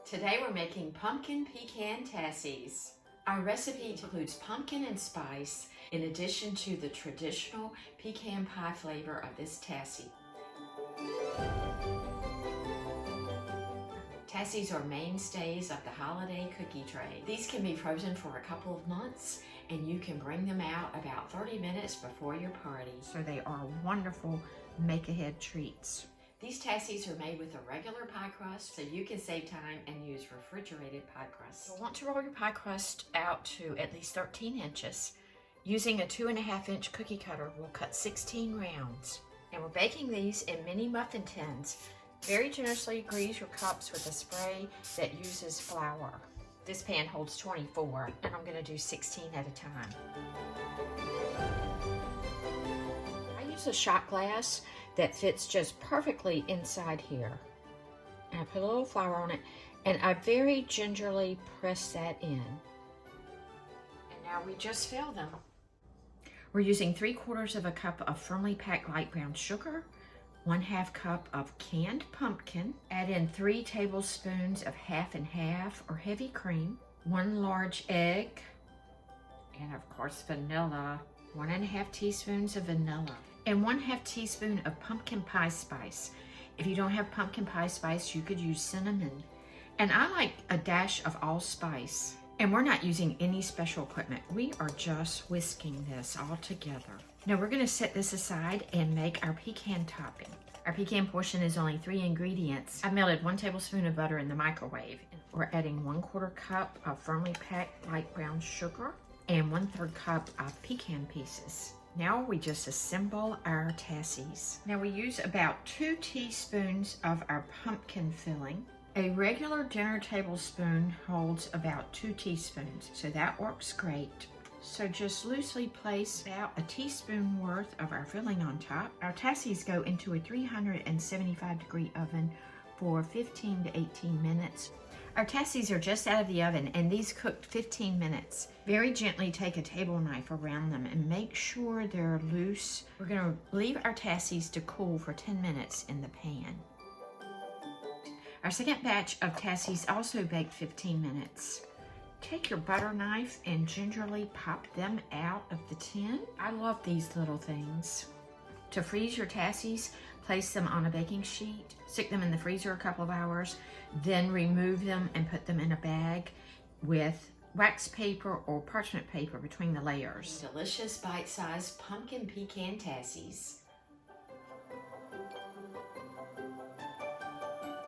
Today we're making pumpkin pecan tassies. Our recipe includes pumpkin and spice in addition to the traditional pecan pie flavor of this tassie. Tassies are mainstays of the holiday cookie tray. These can be frozen for a couple of months and you can bring them out about 30 minutes before your party. So they are wonderful make-ahead treats. These tassies are made with a regular pie crust, so you can save time and use refrigerated pie crust. You'll want to roll your pie crust out to at least 13 inches. Using a 2.5-inch cookie cutter, we'll cut 16 rounds. And we're baking these in mini muffin tins. Very generously grease your cups with a spray that uses flour. This pan holds 24, and I'm going to do 16 at a time. I use a shot glass that fits just perfectly inside here. And I put a little flour on it, and I very gingerly press that in. And now we just fill them. We're using 3/4 cup of firmly packed light brown sugar, 1/2 cup of canned pumpkin, add in 3 tablespoons of half and half or heavy cream, 1 large egg, and of course vanilla, 1.5 teaspoons of vanilla, and 1/2 teaspoon of pumpkin pie spice. If you don't have pumpkin pie spice, you could use cinnamon. And I like a dash of allspice. And we're not using any special equipment. We are just whisking this all together. Now we're gonna set this aside and make our pecan topping. Our pecan portion is only 3 ingredients. I melted 1 tablespoon of butter in the microwave. We're adding 1/4 cup of firmly packed light brown sugar and 1/3 cup of pecan pieces. Now we just assemble our tassies. Now we use about 2 teaspoons of our pumpkin filling. A regular dinner tablespoon holds about 2 teaspoons, so that works great. So just loosely place about a teaspoon worth of our filling on top. Our tassies go into a 375-degree oven for 15 to 18 minutes. Our tassies are just out of the oven and these cooked 15 minutes. Very gently take a table knife around them and make sure they're loose. We're gonna leave our tassies to cool for 10 minutes in the pan. Our second batch of tassies also baked 15 minutes. Take your butter knife and gingerly pop them out of the tin. I love these little things. To freeze your tassies, place them on a baking sheet, stick them in the freezer a couple of hours, then remove them and put them in a bag with wax paper or parchment paper between the layers. Delicious bite-sized pumpkin pecan tassies.